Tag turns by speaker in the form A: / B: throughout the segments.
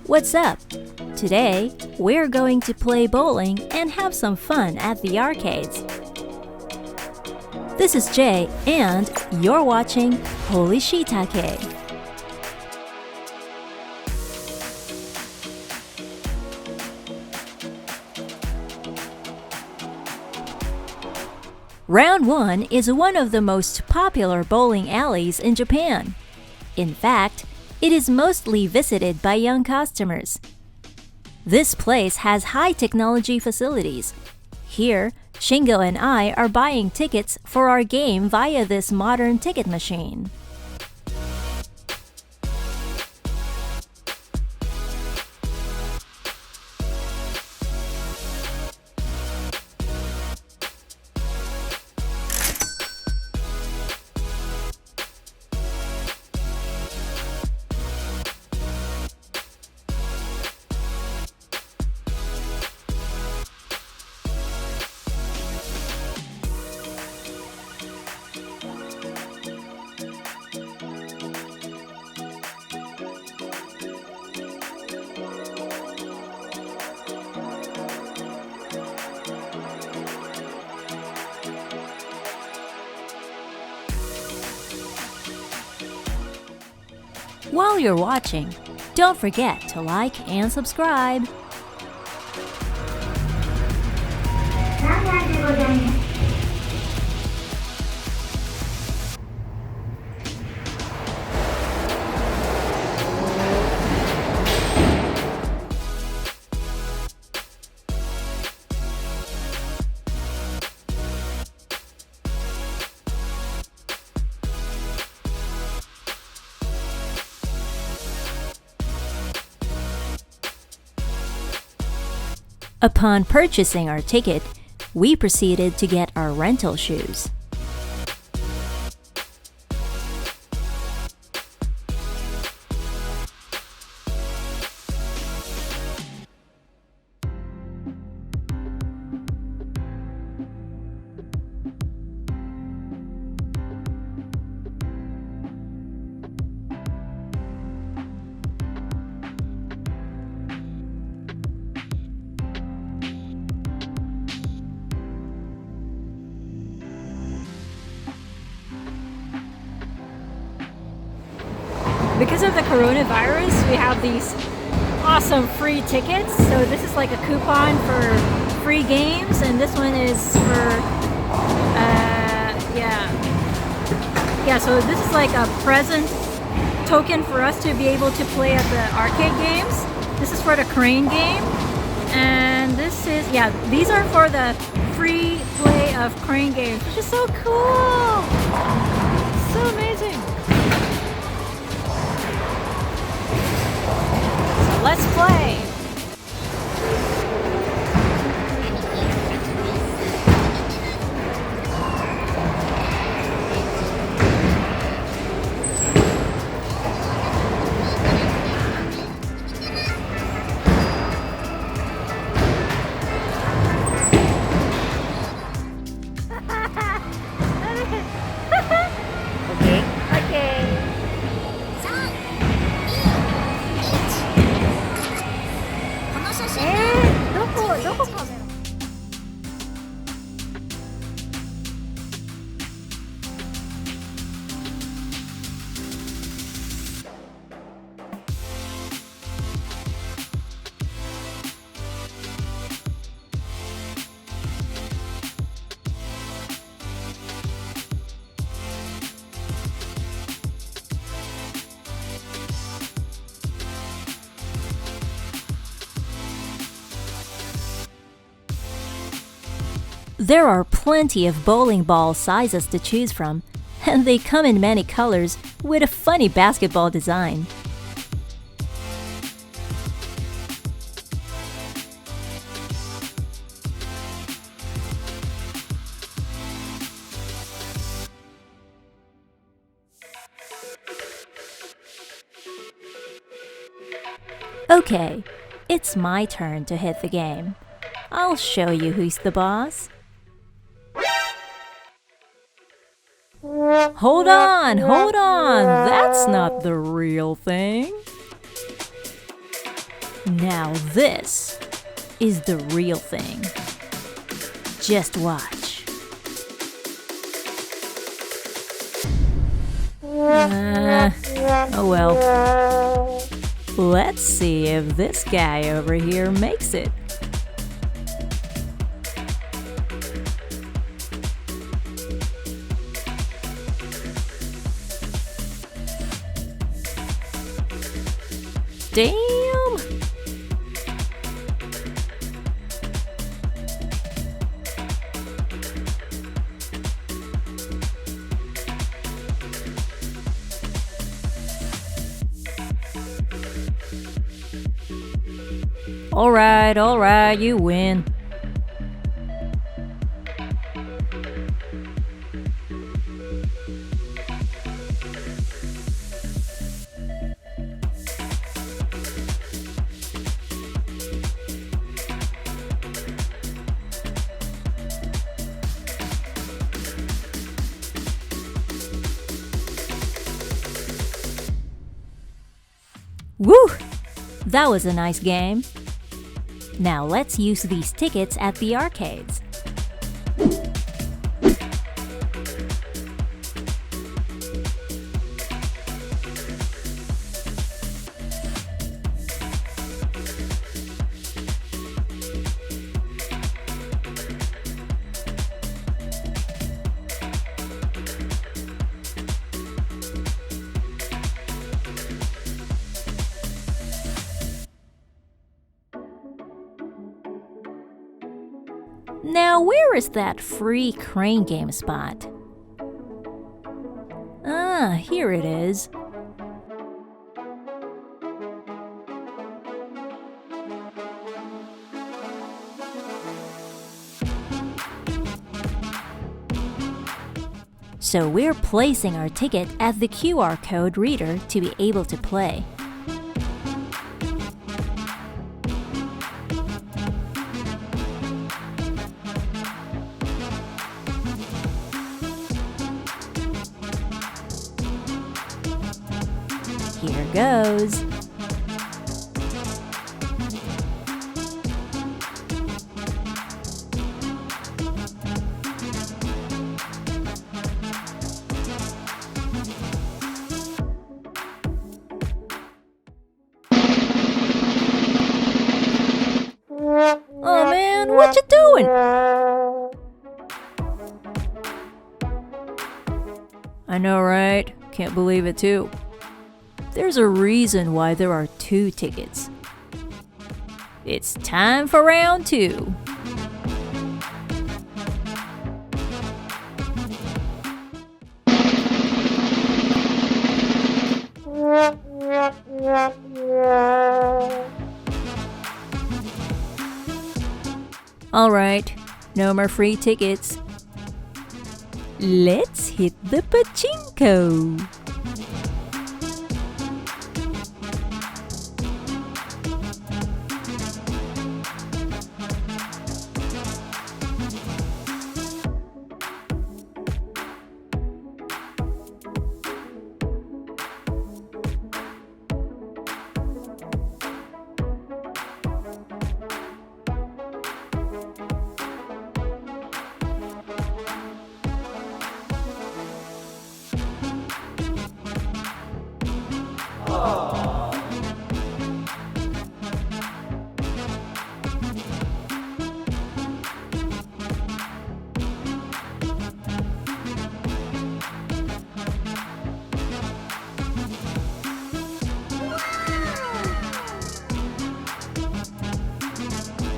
A: What's up? Today, we're going to play bowling and have some fun at the arcades. This is Jay, and you're watching Holy Shiitake. Round 1 is one of the most popular bowling alleys in Japan. In fact, it is mostly visited by young customers. This place has high-technology facilities. Here, Shingo and I are buying tickets for our game via this modern ticket machine. While you're watching, don't forget to like and subscribe. Upon purchasing our ticket, we proceeded to get our rental shoes. Because of the coronavirus, we have these awesome free tickets. So this is like a coupon for free games, and this one is for, so this is like a present token for us to be able to play at the arcade games. This is for the crane game, and this is, these are for the free play of crane games, which is so cool. So amazing. Let's play! Okay. どこカメラThere are plenty of bowling ball sizes to choose from, and they come in many colors with a funny basketball design. Okay, it's my turn to hit the game. I'll show you who's the boss. Hold on! That's not the real thing. Now this is the real thing. Just watch. Oh well. Let's see if this guy over here makes it. Damn! All right, you win. Woo! That was a nice game. Now let's use these tickets at the arcades. Now, where is that free crane game spot? Ah, here it is. So we're placing our ticket at the QR code reader to be able to play. Here goes. Oh man, what you doing? I know, right? Can't believe it too. There's a reason why there are 2 tickets. It's time for round 2. Alright, no more free tickets. Let's hit the pachinko.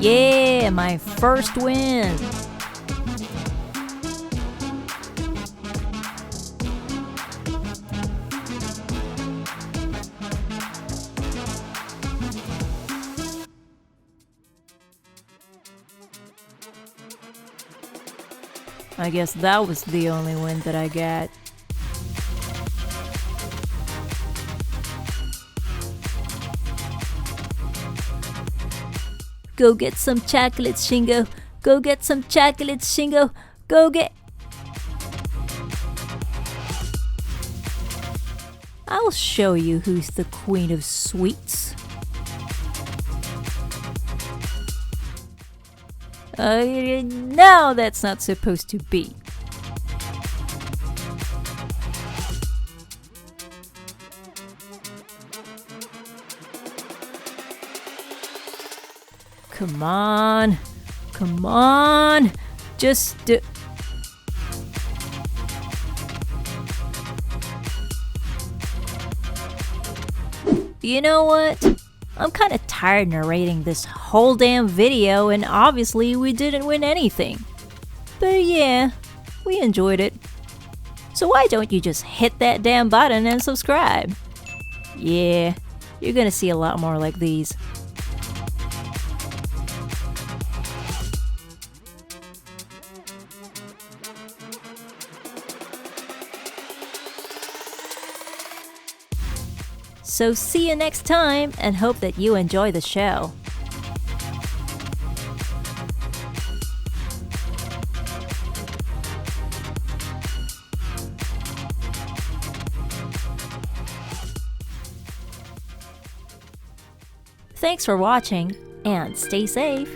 A: Yeah, my first win! I guess that was the only win that I got. Go get some chocolates, Shingo. Go get some chocolates, Shingo. Go get... I'll show you who's the queen of sweets. No, that's not supposed to be. Come on. Come on. Just do. You know what? I'm kind of tired narrating this whole damn video, and obviously we didn't win anything. But yeah, we enjoyed it. So why don't you just hit that damn button and subscribe? Yeah, you're gonna see a lot more like these. So see you next time, and hope that you enjoy the show. Thanks for watching, and stay safe.